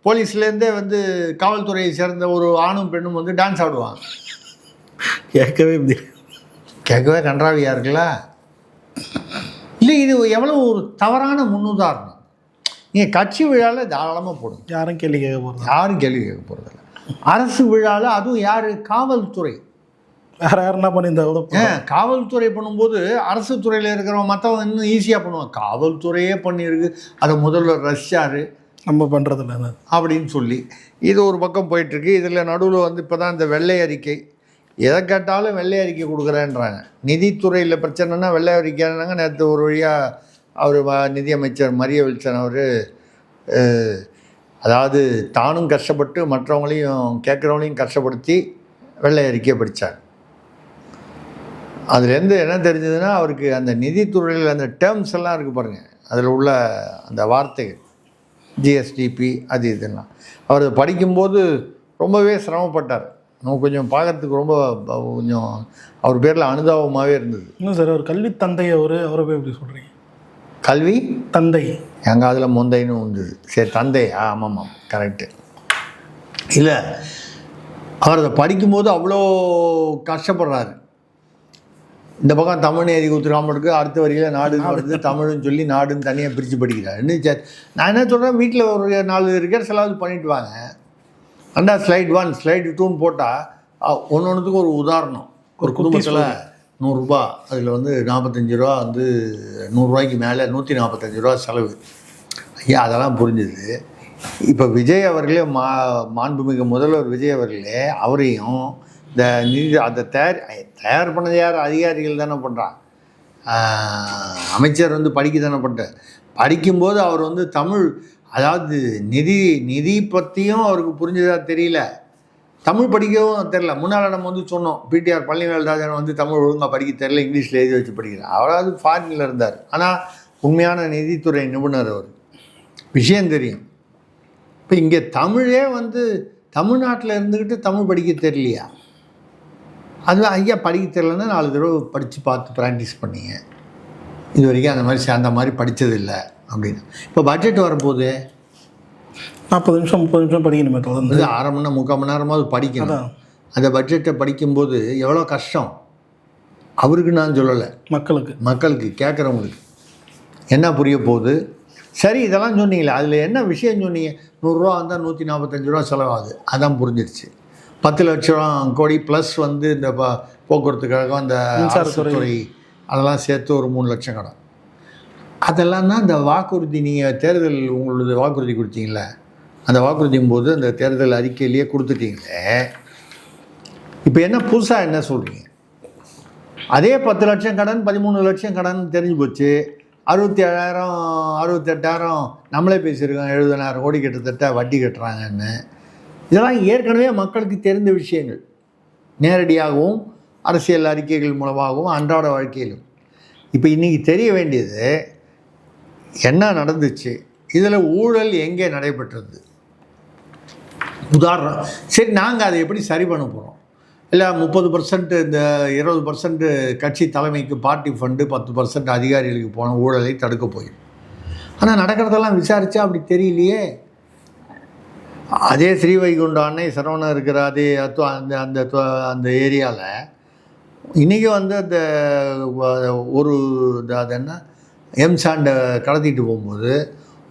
போலீஸ்லேருந்தே வந்து காவல்துறையை சேர்ந்த ஒரு ஆணும் பெண்ணும் வந்து டான்ஸ் ஆடுவாங்க. கேட்கவே கன்றாவியாக இருக்குல்ல? இல்லை, இது எவ்வளோ ஒரு தவறான முன்னுதாரணம். நீங்கள் கட்சி விழாவில் தாராளமாக போடுங்க, யாரும் கேள்வி கேட்க போகிறது, யாரும் கேள்வி கேட்க போகிறதில்ல. அரசு விழாவில் அதுவும் யார்? காவல்துறை. வேறு யாருன்னா பண்ணியிருந்தா காவல்துறை பண்ணும்போது அரசு துறையில் இருக்கிறவங்க மற்றவங்க இன்னும் ஈஸியாக பண்ணுவாங்க. காவல்துறையே பண்ணியிருக்கு, அதை முதல்வர் ரசிச்சார், நம்ம பண்ணுறதில்ல அப்படின்னு சொல்லி இது ஒரு பக்கம் போயிட்டுருக்கு. இதில் நடுவில் வந்து இப்போ தான் இந்த வெள்ளை அறிக்கை, எதை கேட்டாலும் வெள்ளை அறிக்கை கொடுக்குறேன்றாங்க. நிதித்துறையில் பிரச்சனைனா வெள்ளை அறிக்கைனாங்க. நேற்று ஒரு வழியாக அவர் நிதியமைச்சர் மரிய வில்சன் அவர் அதாவது தானும் கஷ்டப்பட்டு மற்றவங்களையும் கேட்குறவங்களையும் கஷ்டப்படுத்தி வெள்ளை அறிக்கையை படித்தார். அதுலேருந்து என்ன தெரிஞ்சதுன்னா, அவருக்கு அந்த நிதித்துறையில் அந்த டேர்ம்ஸ் எல்லாம் இருக்குது பாருங்கள், அதில் உள்ள அந்த வார்த்தைகள் ஜிஎஸ்டிபி அது இதெல்லாம் அவர் படிக்கும்போது ரொம்பவே சிரமப்பட்டார். நம்ம கொஞ்சம் பார்க்குறதுக்கு ரொம்ப கொஞ்சம் அவர் பேரில் அனுதாபமாகவே இருந்தது. இன்னும் சார் அவர் கல்வி தந்தை, அவரை போய் எப்படி சொல்கிறீங்க? கல்வி தந்தை எங்கள் அதில் முந்தைன்னு வந்தது. சரி, தந்தை, ஆமாம் கரெக்டு. இல்லை, அவர் அதை படிக்கும்போது அவ்வளோ கஷ்டப்படுறாரு. இந்த பக்கம் தமிழ்னு எழுதி கொடுத்துருக்காம இருக்குது, அடுத்த வரியில் நாடுன்னு வருது, தமிழ்னு சொல்லி நாடுன்னு தனியாக பிரித்து படிக்கிறார். இன்னும் சரி, நான் என்ன சொல்கிறேன், வீட்டில் ஒரு 4 ரிகர்சலாவது பண்ணிட்டு வாங்க. ரெண்டா ஸ்லைட் 1 ஸ்லைடு 2ன்னு போட்டால் ஒன்றுத்துக்கும் ஒரு உதாரணம். ஒரு குடும்பத்தில் 100 ரூபா, அதில் வந்து 45 ரூபா வந்து 100 ரூபாய்க்கு மேலே 145 ரூபா செலவு. ஐயா, அதெல்லாம் புரிஞ்சுது. இப்போ விஜய் அவர்களே மாண்புமிகு முதல்வர் விஜய் அவர்களே அவரையும் இந்த அதை தயார் பண்ணது யார்? அதிகாரிகள் தானே பண்ணுறான். அமைச்சர் வந்து படிக்க தானே பண்ணுறார். படிக்கும்போது அவர் வந்து தமிழ், அதாவது நிதி பற்றியும் அவருக்கு புரிஞ்சதா தெரியல, தமிழ் படிக்கவும் தெரில. முன்னால் நம்ம வந்து சொன்னோம், பிடிஆர் பழனிவேல்ராஜன் வந்து தமிழ் ஒழுங்காக படிக்க தெரில, இங்கிலீஷில் எழுதி வச்சு படிக்கிறார். அவராவது ஃபாரினில் இருந்தார். ஆனால் உண்மையான நிதித்துறை நிபுணர் அவர், விஷயம் தெரியும். இப்போ இங்கே தமிழே வந்து தமிழ்நாட்டில் இருந்துக்கிட்டு தமிழ் படிக்க தெரியலையா? அது ஐயா படிக்க தெரியலன்னா 4 தடவை படித்து பார்த்து ப்ராக்டிஸ் பண்ணிங்க. இது வரைக்கும் அந்த மாதிரி படித்ததில்லை அப்படின்னு. இப்போ பட்ஜெட் வரப்போகுது, 40 நிமிஷம் 30 நிமிஷம் படிக்கணுமே தொடர்ந்து. 1/2 மணி நேரம் 3/4 மணி நேரமாவது படிக்கணும். அந்த பட்ஜெட்டை படிக்கும்போது எவ்வளோ கஷ்டம் அவருக்கு. நான் சொல்லலை, மக்களுக்கு கேட்குறவங்களுக்கு என்ன புரிய போகுது? சரி, இதெல்லாம் சொன்னீங்களே, அதில் என்ன விஷயம் சொன்னீங்க? 100 ரூபா வந்தால் 145 ரூபா செலவாகுது, அதான் புரிஞ்சிருச்சு. 10 லட்சம் கோடி ப்ளஸ் வந்து இந்த போக்குவரத்து கழகம், அந்த மின்சாரத்துறை, அதெல்லாம் சேர்த்து ஒரு 3 லட்சம் கடன். அதெல்லாம் தான் இந்த வாக்குறுதி, நீங்கள் தேர்தல் உங்களோட வாக்குறுதி கொடுத்தீங்களே, அந்த வாக்குறுதியும் போது அந்த தேர்தல் அறிக்கையிலேயே கொடுத்துட்டீங்களே. இப்போ என்ன புதுசாக என்ன சொல்கிறீங்க? அதே 10 லட்சம் கடன் 13 லட்சம் கடன் தெரிஞ்சு போச்சு. 67,000 68,000 நம்மளே பேசியிருக்கோம், 70,000 கோடி கிட்டத்தட்ட வட்டி கட்டுறாங்கன்னு. இதெல்லாம் ஏற்கனவே மக்களுக்கு தெரிந்த விஷயங்கள், நேரடியாகவும் அரசியல் அறிக்கைகள் மூலமாகவும் அன்றாட வாழ்க்கையிலும். இப்போ இன்றைக்கி தெரிய வேண்டியது என்ன நடந்துச்சு, இதில் ஊழல் எங்கே நடைபெற்றது, உதாரணம். சரி, நாங்கள் அதை எப்படி சரி பண்ண போகிறோம்? இல்லை 30% இந்த 20% கட்சி தலைமைக்கு பார்ட்டி ஃபண்டு, 10% அதிகாரிகளுக்கு போன ஊழலை தடுக்க போயிடும். ஆனால் நடக்கிறதெல்லாம் விசாரித்தா அப்படி தெரியலையே. அதே ஸ்ரீவைகுண்டம் அன்னை சரவணன் இருக்கிற அதே அந்த அந்த அந்த ஏரியாவில் இன்றைக்கி வந்து அந்த ஒரு அது என்ன எம்சாண்டை கடத்திட்டு போகும்போது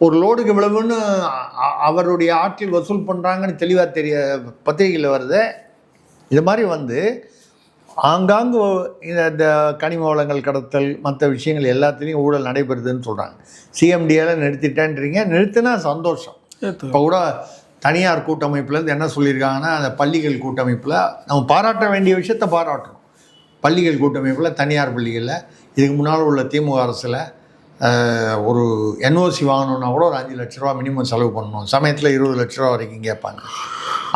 ஒரு லோடுக்கு இவ்வளவுன்னு அவருடைய ஆட்கள் வசூல் பண்ணுறாங்கன்னு தெளிவாக பத்திரிகையில் வருது. இது மாதிரி வந்து ஆங்காங்கு இந்த கனிம வளங்கள் கடத்தல் மற்ற விஷயங்கள் எல்லாத்துலேயும் ஊழல் நடைபெறுதுன்னு சொல்கிறாங்க. சிஎம்டியெல்லாம் நிறுத்திட்டேன்றீங்க, நிறுத்தினா சந்தோஷம். இப்போ கூட தனியார் கூட்டமைப்புலேருந்து என்ன சொல்லியிருக்காங்கன்னா, அந்த பள்ளிகள் கூட்டமைப்பில் நம்ம பாராட்ட வேண்டிய விஷயத்தை பாராட்டுறோம். பள்ளிகள் கூட்டமைப்பில் தனியார் பள்ளிகளில் இதுக்கு முன்னால் உள்ள திமுக அரசில் ஒரு என்ஓசி வாங்கணுன்னா கூட ஒரு 5 லட்ச ரூபா மினிமம் செலவு பண்ணணும். சமயத்தில் 20 லட்ச ரூபா வரைக்கும் கேட்பாங்க.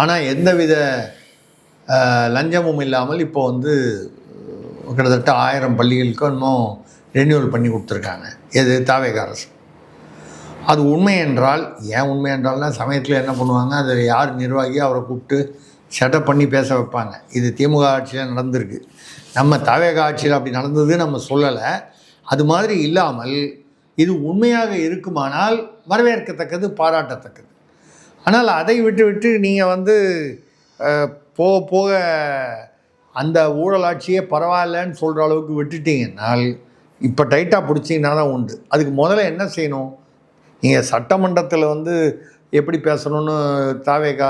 ஆனால் எந்தவித லஞ்சமும் இல்லாமல் இப்போ வந்து கிட்டத்தட்ட 1000 பள்ளிகளுக்கும் இன்னும் ரெனியூவல் பண்ணி கொடுத்துருக்காங்க. எது தாவேக அரசு. அது உண்மை என்றால், ஏன் உண்மை என்றால்னா சமயத்தில் என்ன பண்ணுவாங்க, அதில் யார் நிர்வாகி அவரை கூப்பிட்டு செட்டப் பண்ணி பேச வைப்பாங்க. இது திமுக ஆட்சியில் நடந்திருக்கு. நம்ம தாவேக ஆட்சியில் அப்படி நடந்தது நம்ம சொல்லலை. அது மாதிரி இல்லாமல் இது உண்மையாக இருக்குமானால் வரவேற்கத்தக்கது, பாராட்டத்தக்கது. ஆனால் அதை விட்டு நீங்கள் வந்து போக போக அந்த ஊழலாட்சியே பரவாயில்லன்னு சொல்கிற அளவுக்கு விட்டுட்டீங்கன்னால் இப்போ டைட்டாக பிடிச்சிங்கன்னா தான் உண்டு. அதுக்கு முதல்ல என்ன செய்யணும்? நீங்கள் சட்டமன்றத்தில் வந்து எப்படி பேசணும்னு தாவேகா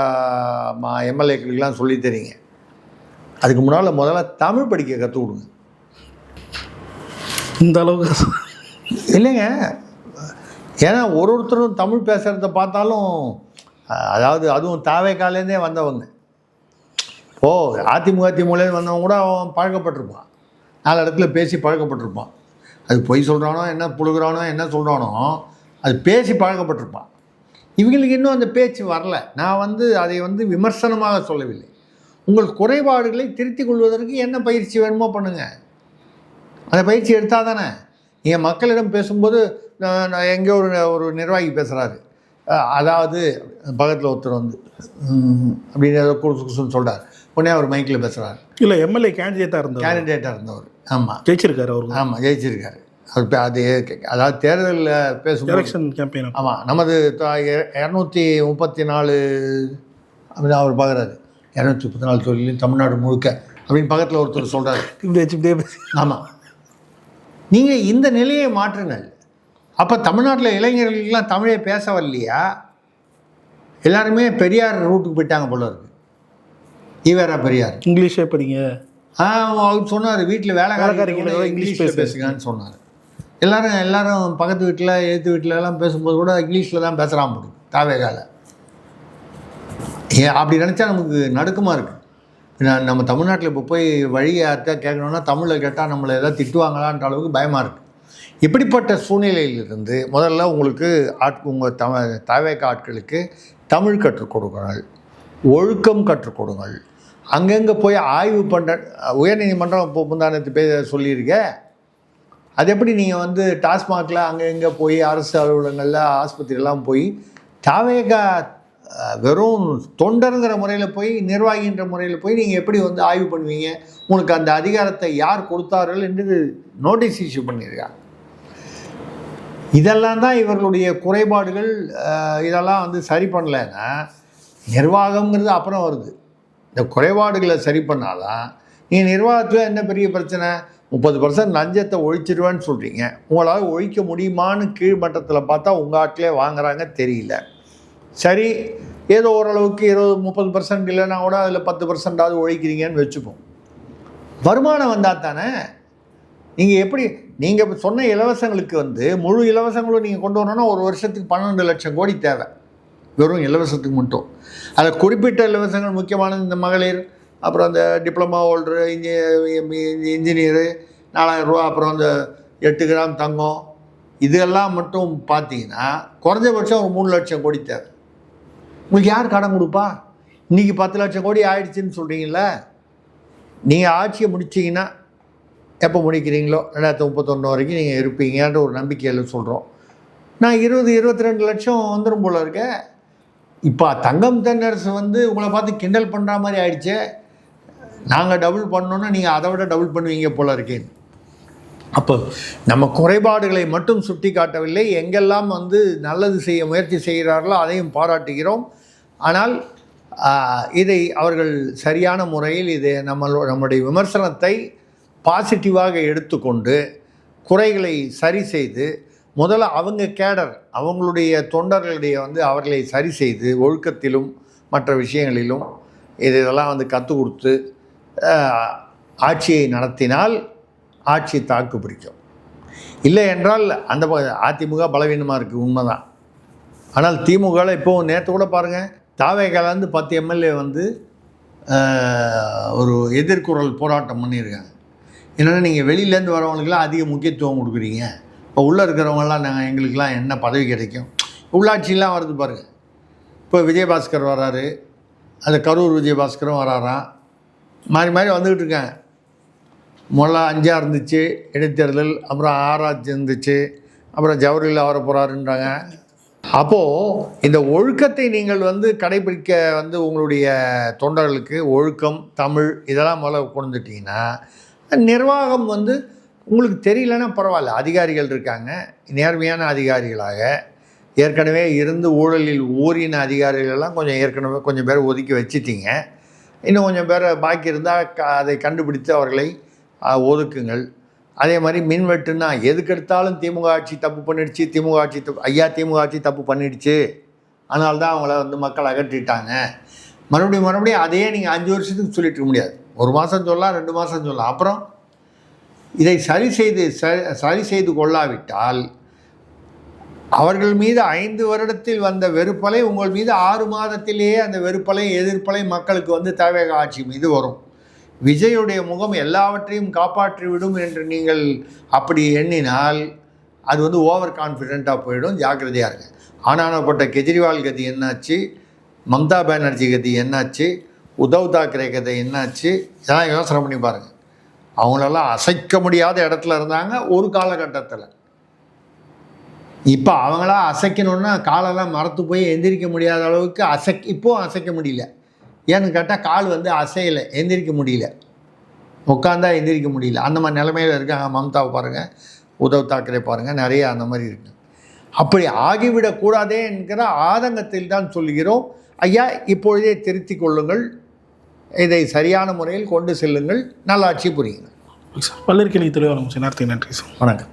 எம்எல்ஏக்களுக்கெல்லாம் சொல்லி தரீங்க. அதுக்கு முன்னால் முதல்ல தமிழ் படிக்க கற்றுக் கொடுங்க. இந்த அளவுக்கு இல்லைங்க, ஏன்னா ஒருத்தரும் தமிழ் பேசுகிறத பார்த்தாலும், அதாவது அதுவும் தாவேகாலேருந்தே வந்தவங்க. அதிமுக திமுகலேருந்து வந்தவங்க கூட அவன் பழக்கப்பட்டிருப்பான், 4 இடத்துல பேசி பழக்கப்பட்டிருப்பான். அது பொய் சொல்கிறானோ என்ன புழுகிறானோ என்ன சொல்கிறானோ அது பேசி பழக்கப்பட்டிருப்பான். இவங்களுக்கு இன்னும் அந்த பேச்சு வரல. நான் வந்து அதை வந்து விமர்சனமாக சொல்லவில்லை. உங்கள் குறைபாடுகளை திருத்திக் கொள்வதற்கு என்ன பயிற்சி வேணுமோ பண்ணுங்கள். அந்த பயிற்சி எடுத்தால் தானே. நீங்கள் மக்களிடம் பேசும்போது எங்கேயோ ஒரு நிர்வாகி பேசுகிறாரு, அதாவது பக்கத்தில் ஒருத்தர் வந்து அப்படின்னு ஏதோ குசுன்னு சொல்கிறார். உடனே அவர் மைக்கில் பேசுகிறார். இல்லை, எம்எல்ஏ கேண்டிடேட்டாக இருந்தவர். ஆமாம், ஜெயிச்சிருக்காரு அவர். ஆமாம், ஜெயிச்சிருக்காரு அவர். அது அதாவது தேர்தலில் பேசும்போது எலெக்ஷன் கேம்பெயின். ஆமாம், நமது 234 அப்படின்னு அவர் பார்க்குறாரு. 234 தொழில் தமிழ்நாடு முழுக்க அப்படின்னு பக்கத்தில் ஒருத்தர் சொல்கிறார். ஆமாம், நீங்கள் இந்த நிலையை மாற்றுங்கள். அப்போ தமிழ்நாட்டில் இளைஞர்களுக்கெல்லாம் தமிழே பேச வரலையா? எல்லாருமே பெரியார் ரூட்டுக்கு போயிட்டாங்க போல இருக்கு. ஈவேரா பெரியார் இங்கிலீஷே படிங்க. அவர் சொன்னார், வீட்டில் வேலைக்காரங்களை இங்கிலீஷில் பேசுங்கன்னு சொன்னார். எல்லாரும் பக்கத்து வீட்டில் எழுத்து வீட்டிலலாம் பேசும்போது கூட இங்கிலீஷில் தான் பேசுகிறான் போது தாவேகால. அப்படி நினச்சா நமக்கு நடுக்கமாக இருக்குது. நம்ம தமிழ்நாட்டில் இப்போ போய் வழியை யார்கிட்ட கேட்கணுன்னா தமிழில் கேட்டால் நம்மளை எதாவது திட்டுவாங்களான்ற அளவுக்கு பயமாக இருக்குது. இப்படிப்பட்ட சூழ்நிலையிலிருந்து முதல்ல உங்களுக்கு உங்கள் தாவேக ஆட்களுக்கு தமிழ் கற்றுக் கொடுங்கள், ஒழுக்கம் கற்றுக் கொடுங்கள். அங்கங்கே போய் ஆய்வு பண்ணுற உயர்நீதிமன்றம் இப்போ முந்தானத்து சொல்லியிருக்கேன். அது எப்படி நீங்கள் வந்து டாஸ்மாகில் அங்கே இங்கே போய் அரசு அலுவலகங்களில் ஆஸ்பத்திரியெல்லாம் போய் தாவேகா வெறும் தொண்டருங்கிற முறையில் போய் நிர்வாகின்ற முறையில் போய் நீங்கள் எப்படி வந்து ஆய்வு பண்ணுவீங்க? உங்களுக்கு அந்த அதிகாரத்தை யார் கொடுத்தார்கள் என்று நோட்டீஸ் இஷ்யூ பண்ணியிருக்காங்க. இதெல்லாம் தான் இவர்களுடைய குறைபாடுகள். இதெல்லாம் வந்து சரி பண்ணலைன்னா நிர்வாகம்ங்கிறது அப்புறம் வருது. இந்த குறைபாடுகளை சரி பண்ணாதான். நீங்கள் நிர்வாகத்தில் என்ன பெரிய பிரச்சனை? 30% லஞ்சத்தை ஒழிச்சிடுவேன்னு சொல்கிறீங்க. உங்களால் ஒழிக்க முடியுமான்னு கீழ்மட்டத்தில் பார்த்தா உங்கள் ஆட்டிலே வாங்குறாங்க தெரியல. சரி, ஏதோ ஓரளவுக்கு 20-30% இல்லைன்னா கூட அதில் 10%ஆவது ஒழிக்கிறீங்கன்னு வச்சுப்போம். வருமானம் வந்தால் தானே. நீங்கள் எப்படி நீங்கள் சொன்ன இலவசங்களுக்கு வந்து முழு இலவசங்களும் நீங்கள் கொண்டு வரணும்னா ஒரு வருஷத்துக்கு 12 லட்சம் கோடி தேவை, வெறும் இலவசத்துக்கு மட்டும். அதில் குறிப்பிட்ட இலவசங்கள் முக்கியமானது இந்த மகளிர், அப்புறம் அந்த டிப்ளமா ஹோல்டரு, இன்ஜினியரு 4000 ரூபா, அப்புறம் அந்த 8 கிராம் தங்கம், இதெல்லாம் மட்டும் பார்த்தீங்கன்னா குறைஞ்சபட்சம் ஒரு 3 லட்சம் கோடி தேவை. உங்களுக்கு யார் கடன் கொடுப்பா? இன்றைக்கி 10 லட்சம் கோடி ஆயிடுச்சுன்னு சொல்கிறீங்கள. நீங்கள் ஆட்சியை முடிச்சிங்கன்னா எப்போ முடிக்கிறீங்களோ 2031 வரைக்கும் நீங்கள் இருப்பீங்கன்ற ஒரு நம்பிக்கையில் சொல்கிறோம். நான் 20-22 லட்சம் வந்துடும் போல இருக்க. இப்போ தங்கம் தென்னரசு வந்து உங்களை பார்த்து கிண்டல் பண்ணுற மாதிரி ஆயிடுச்சே, நாங்கள் டபுள் பண்ணோன்னா நீங்கள் அதை விட டபுள் பண்ணுவீங்க போல இருக்கேன். அப்போ நம்ம குறைபாடுகளை மட்டும் சுட்டி காட்டவில்லை, எங்கெல்லாம் வந்து நல்லது செய்ய முயற்சி செய்கிறார்களோ அதையும் பாராட்டுகிறோம். ஆனால் இதை அவர்கள் சரியான முறையில் இதை நம்முடைய விமர்சனத்தை பாசிட்டிவாக எடுத்துக்கொண்டு குறைகளை சரி செய்து முதல்ல அவங்க கேடர் அவங்களுடைய தொண்டர்களுடைய வந்து அவர்களை சரி செய்து ஒழுக்கத்திலும் மற்ற விஷயங்களிலும் இதெல்லாம் வந்து கற்றுக் கொடுத்து ஆட்சியை நடத்தினால் ஆட்சி தாக்கு பிடிக்கும். இல்லை என்றால் அந்த அதிமுக பலவீனமாக இருக்குது, உண்மைதான். ஆனால் திமுகவில் இப்போது நேற்று கூட பாருங்கள், தாவேகாலேருந்து 10 எம்எல்ஏ வந்து ஒரு எதிர்குரல் போராட்டம் பண்ணியிருக்காங்க. என்னென்னா நீங்கள் வெளியிலேருந்து வரவங்களுக்கெல்லாம் அதிக முக்கியத்துவம் கொடுக்குறீங்க, இப்போ உள்ளே இருக்கிறவங்களாம் நாங்கள் எங்களுக்கெல்லாம் என்ன பதவி கிடைக்கும், உள்ளாட்சியெலாம் வருது பாருங்கள். இப்போ விஜயபாஸ்கர் வராரு, அந்த கரூர் விஜயபாஸ்கரும் வராராம், மாறி மாறி வந்துக்கிட்டு இருக்காங்க. முதல்ல 5 இருந்துச்சு இடைத்தேர்தல், அப்புறம் 6 இருந்துச்சு, அப்புறம் ஜவஹர்லால் வர போகிறாருன்றாங்க. அப்போது இந்த ஒழுக்கத்தை நீங்கள் வந்து கடைபிடிக்க வந்து உங்களுடைய தொண்டர்களுக்கு ஒழுக்கம் தமிழ் இதெல்லாம் முதல்ல கொண்டுட்டிங்கன்னா நிர்வாகம் வந்து உங்களுக்கு தெரியலன்னா பரவாயில்ல, அதிகாரிகள் இருக்காங்க, நேர்மையான அதிகாரிகளாக ஏற்கனவே இருந்து ஊழலில் ஊறின அதிகாரிகளெல்லாம் ஏற்கனவே கொஞ்சம் பேர் ஒதுக்கி வச்சிட்டிங்க. இன்னும் கொஞ்சம் பேர் பாக்கி இருந்தால் அதை கண்டுபிடித்து அவர்களை ஒதுக்குங்கள். அதே மாதிரி மின்வெட்டுன்னா எதுக்கெடுத்தாலும் திமுக ஆட்சி தப்பு பண்ணிடுச்சு, திமுக ஆட்சி திமுக ஆட்சி தப்பு பண்ணிடுச்சு, அதனால தான் அவங்கள வந்து மக்கள் அகற்றிட்டாங்க. மறுபடியும் அதையே நீங்கள் 5 வருஷத்துக்கு சொல்லிட்டு இருக்க முடியாது. 1 மாதம் சொல்லலாம், 2 மாதம் சொல்லலாம். அப்புறம் இதை சரி செய்து கொள்ளாவிட்டால் அவர்கள் மீது 5 வருடத்தில் வந்த வெறுப்பலை உங்கள் மீது 6 மாதத்திலேயே அந்த வெறுப்பலை எதிர்ப்பலை மக்களுக்கு வந்து தவேக ஆட்சி மீது வரும். விஜயுடைய முகம் எல்லாவற்றையும் காப்பாற்றிவிடும் என்று நீங்கள் அப்படி எண்ணினால் அது வந்து ஓவர் கான்ஃபிடென்ட்டாக போயிடும். ஜாக்கிரதையாக இருங்க. ஆனானப்பட்ட கெஜ்ரிவால் கதி என்னாச்சு, மம்தா பானர்ஜி கதி என்னாச்சு, உத்தவ் தாக்கரே கதை என்னாச்சு, இதெல்லாம் யோசனை பண்ணி பாருங்கள். அவங்களெல்லாம் அசைக்க முடியாத இடத்துல இருந்தாங்க ஒரு காலகட்டத்தில். இப்போ அவங்களா அசைக்கணுன்னா காலெல்லாம் மரத்து போய் எந்திரிக்க முடியாத அளவுக்கு இப்போவும் அசைக்க முடியல. ஏன்னு கேட்டால் கால் வந்து அசையலை, எந்திரிக்க முடியல, உட்காந்தா எந்திரிக்க முடியல. அந்த மாதிரி நிலைமையில் இருக்காங்க. மம்தாவை பாருங்கள், உத்தவ் தாக்கரே பாருங்கள், நிறைய அந்த மாதிரி இருக்குது. அப்படி ஆகிவிடக்கூடாதே என்கிற ஆதங்கத்தில் தான் சொல்கிறோம். ஐயா, இப்பொழுதே திருத்திக் கொள்ளுங்கள், இதை சரியான முறையில் கொண்டு செல்லுங்கள், நல்லாட்சி புரியுங்கள். பல்லருக்கு தெளிவாக நன்றி சார். வணக்கம்.